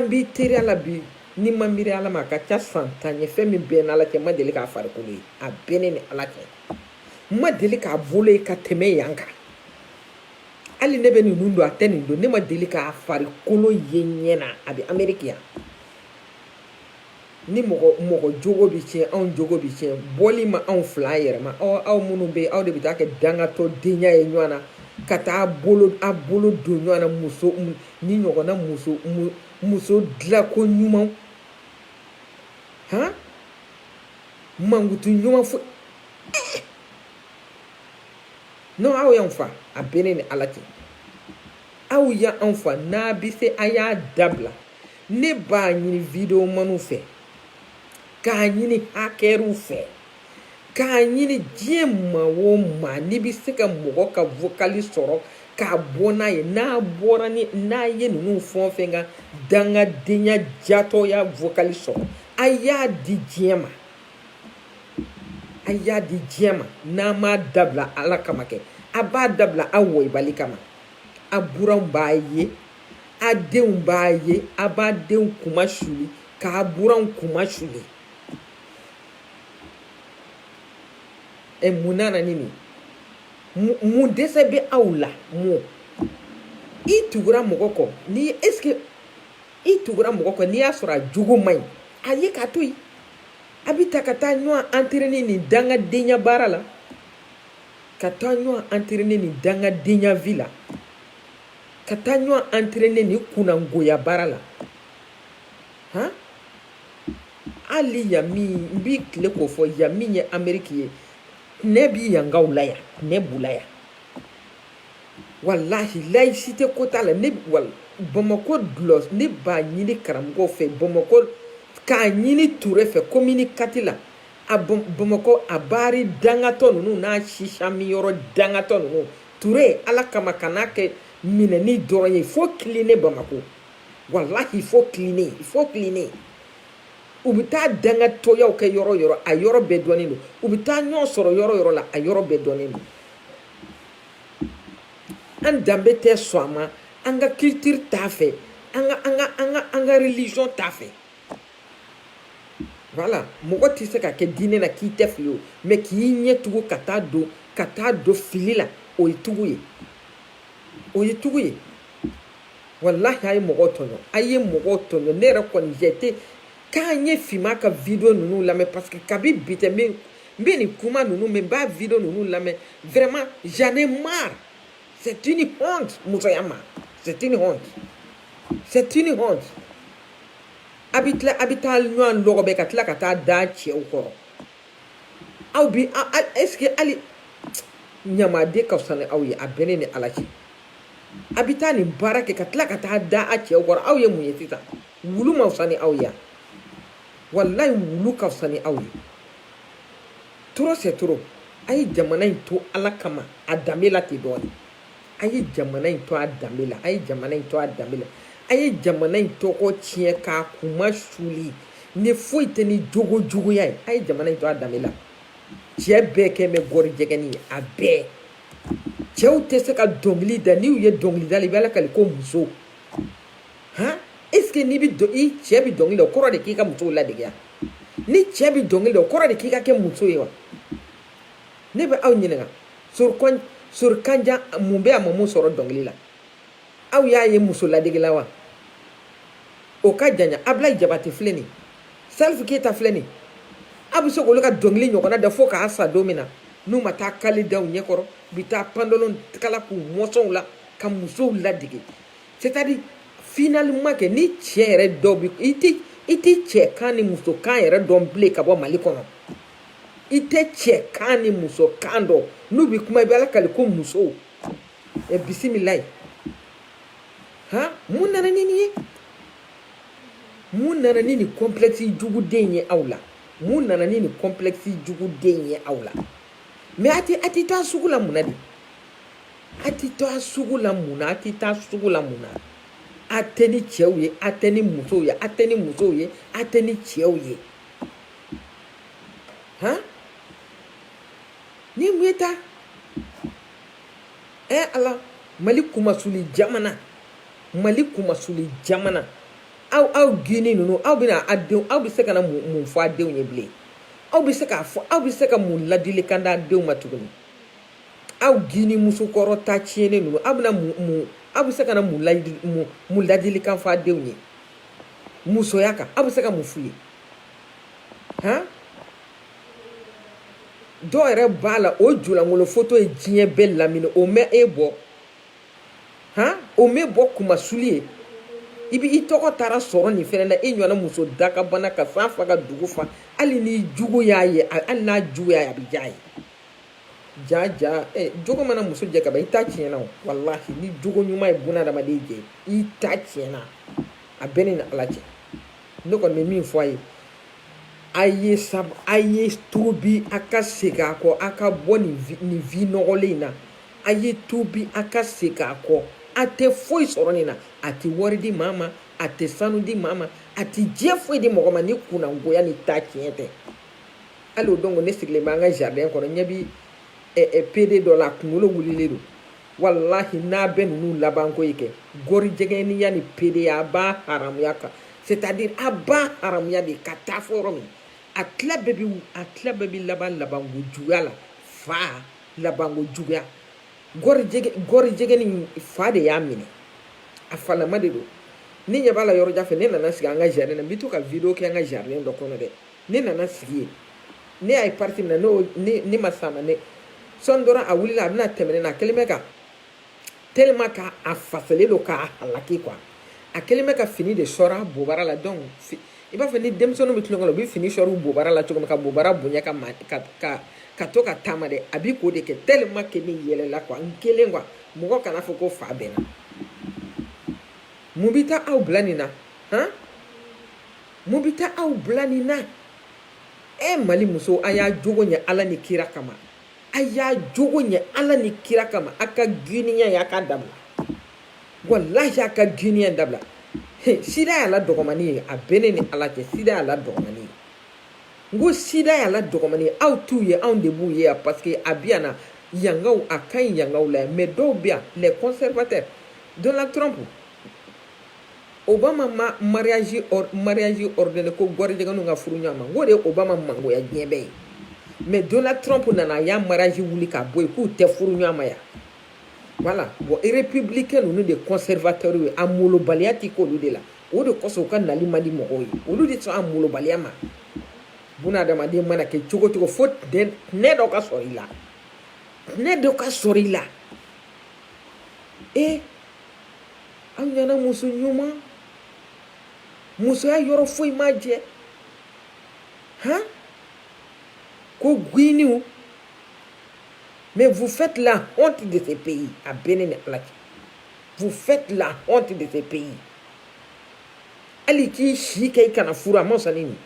Speaker 1: bɛ teriya la bi ni ma miiri ala ma a ka ca san 10 ye fɛn min bɛɛ n'ala cɛ ma deli k'a farikolo ye a bɛɛ ne ni ala cɛ ma deli k'a bolo ye ka tɛmɛ yan kan hali ne bɛ ninnu don a tɛ nin don ne ma deli k'a farikolo ye ɲɛ na a bɛ Amérique yan ni mɔgɔ jogo bi tiɲɛ anw jogo bi tiɲɛ bɔli ma anw fila yɛrɛ ma aw minnu bɛ yen aw de bɛ taa kɛ dangatɔ denya ye ɲɔgɔn na ka taa a bolo don ɲɔgɔn na muso ni ɲɔgɔnna muso dilanko ɲumanw han mankutu ɲuman fo non aw y'anw fa a bɛ ne ni ala cɛ aw y'anw fa n'a bɛ se a y'a dabila ne b'a ɲini video maniw fɛ k'a ɲini hakɛriw fɛ k'a ɲini diɲɛ maa o maa n'i bɛ se ka mɔgɔ ka vocali sɔrɔ k'a bɔ n'a ye n'a ye ninnu fɛn o fɛn ka dangadenya jatɔya vocali sɔrɔ a y'a di diɲɛ ma n'a m'a dabila ala kama kɛ a b'a dabila a wɔyibali kama a buranw b'a ye a denw b'a ye a b'a denw kuma suli k'a buranw kuma suli mun nana ni nin mun dɛsɛ bɛ aw la mun i tugura mɔgɔ kɔ ni est-ce que i tugura mɔgɔ kɔ n'i y'a sɔrɔ a jogo man ɲi a ye k'a to yen a bɛ ta ka taa ɲɔgɔn entraîner nin dangadenya baara la ka taa ɲɔgɔn entraîner nin dangadenya vie la ka taa ɲɔgɔn entraîner nin kunnangoya baara la han hali yan min n b'i tile k'o fɔ yan min ye Amérique ye ne b'i yangaw la yan ne b'u la yan wallahi laïcité ko t'a la ne Bamakɔ dulɔ ne b'a ɲini karamɔgɔw fɛ Bamakɔ k'a ɲini Ture fɛ commune 4 la a Bamakɔ a baari dangatɔ ninnu n'a sisa min yɔrɔ dangatɔ ninnu Ture ala kama kana kɛ minɛni dɔrɔn ye il faut cleaner Bamakɔ wallahi il faut cleaner u bɛ taa dangatɔyaw kɛ yɔrɔ yɔrɔ a yɔrɔ bɛɛ dɔnnen don u bɛ taa ɲɔgɔn sɔrɔ yɔrɔ yɔrɔ la a yɔrɔ bɛɛ dɔnnen don an danbe tɛ sɔn a ma an ka culture t'a fɛ an ka religion t'a fɛ voilà mɔgɔ tɛ se ka kɛ diinɛ na k'i tɛ fili o mais k'i ɲɛ tugu ka taa don fili la o ye tugu ye wallahi a ye mɔgɔw tɔɲɔ ne yɛrɛ kɔni j'étais k'an ye Fima ka video ninnu lamɛn parce que kabi bi tɛ n bɛ nin kuma ninnu mɛn n b'a video ninnu lamɛn vraiment j'en ai marre c'est une honte musoya ma c'est une honte a bɛ taa ɲɔgɔn lɔgɔbɛ ka tila ka taa da cɛw kɔrɔ aw bi est-ce que hali ɲamaden ka fisa ni aw ye a bɛ ne ni ala cɛ a bɛ taa nin baara kɛ ka tila ka taa da a cɛw kɔrɔ aw ye mun ye sisan wulu ma fisa ni aw ye wallahi wulu ka fisa ni aw ye trop c'est trop a ye jamana in to ala kama a danbe la ten dɔɔnin a ye jamana in to a danbe la a ye jamana in tɔgɔ tiɲɛ k'a kuma suli ni foyi tɛ ni jogojuguya ye a ye jamana in to a danbe la cɛ bɛɛ kɛ bɛ gɔri jɛgɛni ye a bɛɛ cɛw tɛ se ka dɔnkili da n'i ye dɔnkili da la i bɛ ala kali ko muso han est-ce que n'i bɛ i cɛ bɛ dɔnkili da o kɔrɔ de k'i ka musow ladege yan ni cɛ bɛ dɔnkili da o kɔrɔ de k'i ka kɛ muso ye wa ne bɛ aw ɲininka Sori Kanja mun bɛ a ma mun sɔrɔ dɔnkili la aw y'a ye muso ladegela wa o ka janya Ablaye Jabate filɛ nin Salif Keita filɛ nin a bɛ se k'olu ka dɔnkili ɲɔgɔnna da fo k'a sa don min na n'u ma taa kali da u ɲɛkɔrɔ bi taa pantalon kala k'u mɔsɔnw la ka musow ladege c'est-à-dire finalement kɛ ni cɛ yɛrɛ dɔw bi i tɛ cɛ kan ni muso kan yɛrɛ dɔn bilen ka bɔ Mali kɔnɔ i tɛ cɛ kan ni muso kan dɔn n'u bi kuma i bɛ Ala kali ko musow bisimilayi mun nana ni nin ye mun nana ni nin complexe juguden ye aw la mun nana ni nin complexe juguden ye aw la mais a tɛ taa sugu la mun na de a tɛ taa sugu la mun na a tɛ taa sugu la mun na a tɛ ni cɛw ye a tɛ ni musow ye a tɛ ni musow ye a tɛ ni cɛw ye ni mun ye ta Ala Mali kumasuli jamana aw gini ninnu aw bɛna a denw aw bɛ se ka na mun fɔ a denw ye bilen aw bɛ se ka mun ladilikan d'a denw ma tuguni aw gini musokɔrɔ ta tiɲɛnen ninnu aw bɛ se ka na mun ladilikan fɔ a denw ye musoya kan aw bɛ se ka mun f'u ye dɔw yɛrɛ b'a la o julankolo foto ye diɲɛ bɛɛ lamini o mɛ e bɔ o mɛ bɔ kumasuli ye i tɔgɔ taara sɔrɔ nin fɛnɛ na e ɲɔgɔnna muso dakabana ka san fa ka dugu fa hali ni jugu y'a ye hali n'a jugu y'a ye a bɛ diya ye ja jogo mana muso jɛ ka ban i ta tiɲɛna o walahi ni jogo ɲuman ye bunadamaden jɛ i ta tiɲɛna a bɛɛ ni Ala cɛ ne kɔni bɛ min fɔ a ye a ye tuubi a ka segin a kɔ a ka bɔ nin vi nɔgɔlen in na a ye tuubi a ka segin a kɔ a tɛ foyi sɔrɔ nin na a tɛ wari di maa ma a tɛ sanu di maa ma a tɛ diɲɛ foyi di mɔgɔ ma ni kunnangoya ni ta tiɲɛ tɛ hali o don ne sigilen bɛ an ka jardin kɔnɔ ɲɛ bi PD dɔ la a kunkolo wulilen don walahi n'a bɛ ninnu labanko ye kɛ gɔrijɛgɛniya ni PD a b'a haramuya kan c'est-à-dire a b'a haramuya de ka taa fɔ yɔrɔ min a tila bɛɛ bi laban labanko juguya la fa labanko juguya gɔrijɛgɛ ni fa de y'a minɛ a falama de don ni ɲɛ b'a la yɔrɔjan fɛ ne nana sigi an ka jardin na n bɛ to ka video kɛ an ka jardin dɔ kɔnɔ dɛ ne nana sigi yen ne y'a ye parti min na ne ma s'a ma sɔni dɔrɔn a wulila a bɛna tɛmɛ ne na a kɛlen bɛ ka tellement que a fasalen don k'a halaki quoi a kɛlen bɛ ka fini de sɔrɔ a bobara la donc i b'a fɔ ni denmisɛnninw bɛ tulonkɛ la u bɛ fini sɔrɔ u bobara la cogo min ka bobara bonya ka to ka taama dɛ a bɛ k'o de kɛ tellement que ne yɛlɛla quoi n kelen quoi mɔgɔ kana fɔ ko fa bɛ n na mun bɛ taa aw bila nin na mun bɛ taa aw bila nin na Mali muso a y'a jogo ɲɛ Ala ni kira kama a y'a jogo ɲɛ Ala ni kira kama a ka giniya y'a ka dabila wallahi a ka giniya dabila sida y'a la dɔgɔmani ye a bɛ ne ni Ala cɛ sida y'a la dɔgɔmani ye n ko sida y'a la dɔgɔmani ye aw t'u ye anw de b'u ye yan parce que a bɛ yan na yangaw a ka ɲi yangaw la mais dɔw bɛ yan les conservateurs Donald Trump Obama ma mariage ordonné ko gɔrijɛgɛniw ka furu ɲɔgɔn ma n ko de ye Obama mangoya diɲɛ bɛɛ ye mais Donald Trump nana a y'a mariage wuli k'a bɔ yen k'u tɛ furu ɲɔgɔn ma yan voilà bon républicain ninnu de conservateur ye a molobaliya tɛ k'olu de la o de kosɔn u ka nali man di mɔgɔw ye olu de sɔn a molobaliya ma bunadamaden mana kɛ cogo cogo fo nɛ dɔ ka sɔrɔ i la nɛ dɔ ka sɔrɔ i la aw ɲɛna muso ɲuman musoya yɔrɔ foyi ma jɛ ko guiniw mais vous faites la honte de ce pays a bɛ ne ni Ala cɛ vous faites la honte de ce pays hali k'i si kɛ i kana furu a ma fisa ni nin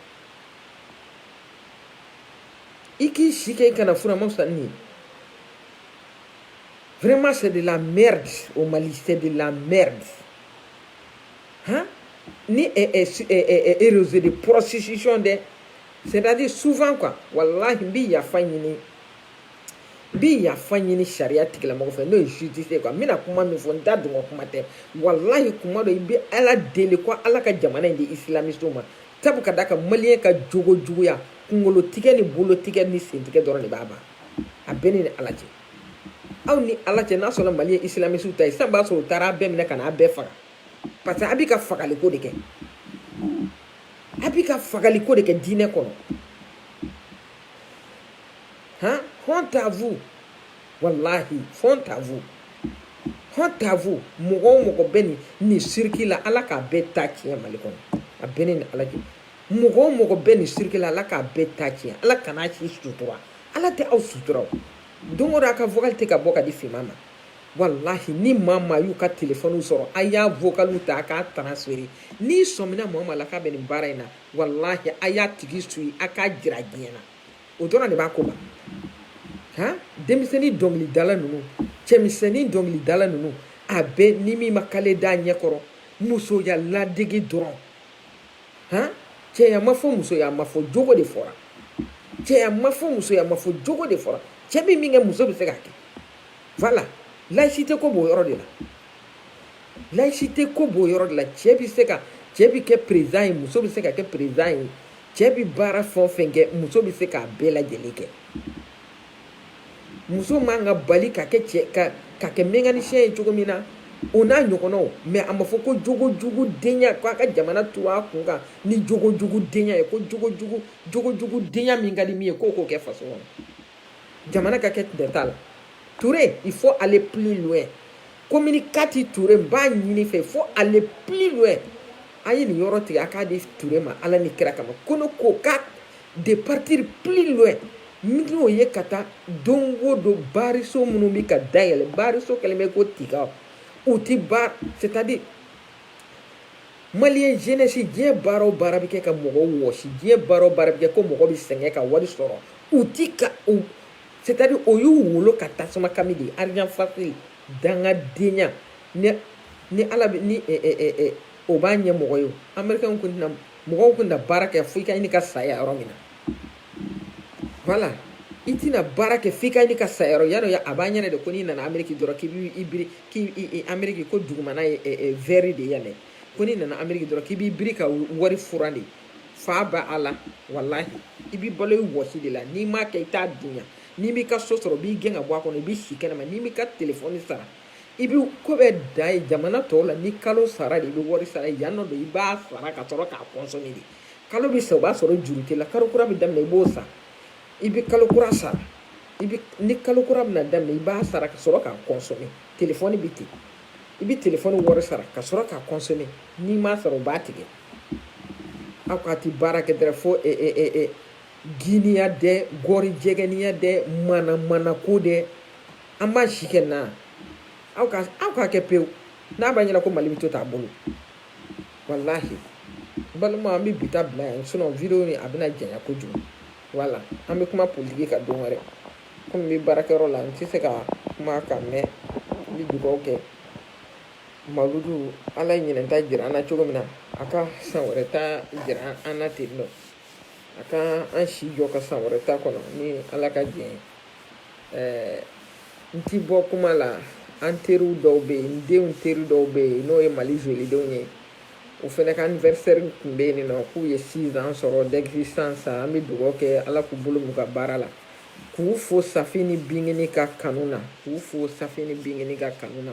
Speaker 1: i k'i si kɛ i kana furu a ma fisa ni nin vraiment c'est de la merde au Mali c'est de la merde ni réseau de prostitution dɛ c'est-à-dire souvent quoi wallahi n bɛ yafa ɲini sariya tigilamɔgɔ fɛ n'o ye justice ye quoi n bɛna kuma min fɔ n t'a dɔn kuma tɛ wallahi kuma dɔ i bɛ Ala deli ko Ala ka jamana in di islamistow ma sabu ka d'a kan maliyɛn ka jogo juguya kunkolo tigɛ ni bolo tigɛ ni sen tigɛ dɔrɔn de b'a ban a bɛ ne ni Ala cɛ aw ni ala cɛ n'a sɔrɔ Mali ye islamiste ta ye sisan b'a sɔrɔ u taara bɛɛ minɛ ka n'a bɛɛ faga parce que a bɛ ka fagaliko de kɛ a bɛ ka fagaliko de kɛ diinɛ kɔnɔ honte à vous wallahi honte à vous honte à vous mɔgɔ o mɔgɔ bɛ nin cirque la ala k'a bɛɛ ta tiɲɛ Mali kɔnɔ a bɛɛ ni ala cɛ mɔgɔ o mɔgɔ bɛ nin cirque la ala k'a bɛɛ ta tiɲɛ ala kan'a ci sutura ala tɛ aw sutura o don o don a ka vocal tɛ ka bɔ ka di finman ma wallahi ni maa maa y'u ka téléphone sɔrɔ a y'a vocal ta a k'a transférer n'i sɔmina mɔgɔ ma la k'a bɛ nin baara in na wallahi a y'a tigi suit a k'a jira diɲɛ na o dɔrɔn de b'a ko ban denmisɛnnin dɔnkilidala ninnu cɛmisɛnnin dɔnkilidala ninnu a bɛɛ ni min ma kale d'a ɲɛkɔrɔ musoya ladege dɔrɔn cɛya ma fɔ musoya ma fɔ jogo de fɔra cɛya ma fɔ musoya ma fɔ jogo de fɔra cɛ bɛ min kɛ muso bɛ se k'a kɛ voilà laïcité ko b'o yɔrɔ de la laïcité ko b'o yɔrɔ de la cɛ bɛ kɛ président ye muso bɛ se ka kɛ président ye cɛ bɛ baara fɛn o fɛn kɛ muso bɛ se k'a bɛɛ lajɛlen kɛ muso man ka bali ka kɛ mécanicien ye cogo min na o n'a ɲɔgɔnnaw mais a ma fɔ ko jogojugu denya ko a ka jamana to a kun kan ni jogojugu denya ye ko jogojugu denya min ka di min ye k'o k'o kɛ faso kɔnɔ jamana ka kɛ ten t'a la Touré il faut aller plus loin commune 4 Touré n b'a ɲini fɛ il faut aller plus loin a ye nin yɔrɔ tigɛ a k'a di Touré ma ala ni kira kama ko ne ko k'a de partir plus loin n'o ye ka taa don o don baariso minnu bɛ ka dayɛlɛ baariso kɛlen bɛ ko tiga u ti baara c'est-à-dire maliyɛn jeunesse diɲɛ baara o baara bɛ kɛ ka mɔgɔw wɔsi diɲɛ baara o baara bɛ kɛ ko mɔgɔ bɛ sɛgɛn ka wari sɔrɔ u ti ka c'est-à-dire o y'u wolo ka tasuma kami de argent facile dangadenya ni ala bɛ ni o b'a ɲɛ mɔgɔ ye o américain kun tɛna mɔgɔw kun tɛna baara kɛ fo i ka ɲini ka saya yɔrɔ min na voilà i tɛna baara kɛ f'i ka ɲini ka saya yɔrɔ yanni a b'a ɲɛna de ko n'i nana Amérique dɔrɔn k'i b'i biri Amérique ko dugumana ye vert de yan dɛ ko n'i nana Amérique dɔrɔn k'i b'i biri ka wari furan de fa b'a a la wallahi i b'i balo i wɔsi de la n'i m'a kɛ i t'a dunya n'i b'i ka so sɔrɔ i b'i gɛn ka bɔ a kɔnɔ i b'i si kɛnɛma n'i b'i ka téléphone sara i bɛ ko bɛɛ dan ye jamana tɔw la ni kalo sara de i bɛ wari sara yan nɔ don i b'a sara ka sɔrɔ k'a consommer de kalo bɛ sa o b'a sɔrɔ juru tɛ la kalo kura bɛ daminɛ i b'o sara i bɛ kalo kura sara ni kalo kura bɛna daminɛ i b'a sara ka sɔrɔ k'a consommer téléphone bɛ ten i bɛ téléphone wari sara ka sɔrɔ k'a consommer n'i m'a sara o b'a tigɛ aw k'a ti baara kɛ dɛrɛ fo giniya dɛ gɔri jɛgɛniya dɛ mana ko dɛ an b'a si kɛ na aw k'a kɛ pewu n'a b'a ɲɛna ko Mali bɛ to t'a bolo wallahi balima an bɛ bi ta bila yan sinon vidéo ni a bɛna janya kojugu voilà an bɛ kuma politique ka don wɛrɛ komi n bɛ baarakɛyɔrɔ la n tɛ se ka kuma kan mais n bɛ dugawu kɛ Maludu ala ye ɲinɛta jira an na cogo min na a ka san wɛrɛ ta jira an na ten nɔ a ka an si jɔ ka san wɛrɛ ta kɔnɔ ni ala ka jɛn ye n ti bɔ kuma la an teriw dɔw bɛ yen n denw teri dɔw bɛ yen n'o ye Mali jolidenw ye o fana ka anniversaire tun bɛ yen nɔ k'u ye 6 ans sɔrɔ d'existence an bɛ dugawu kɛ ala k'u bolo m'u ka baara la k'u fo Safi ni Bingeni ka kanu na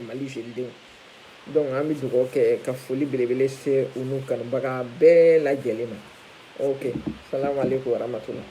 Speaker 1: Mali jolidenw donc an bɛ dugawu kɛ ka foli belebele se u n'u kanubaga bɛɛ lajɛlen ma ok salamu aleykum wa rahmatulah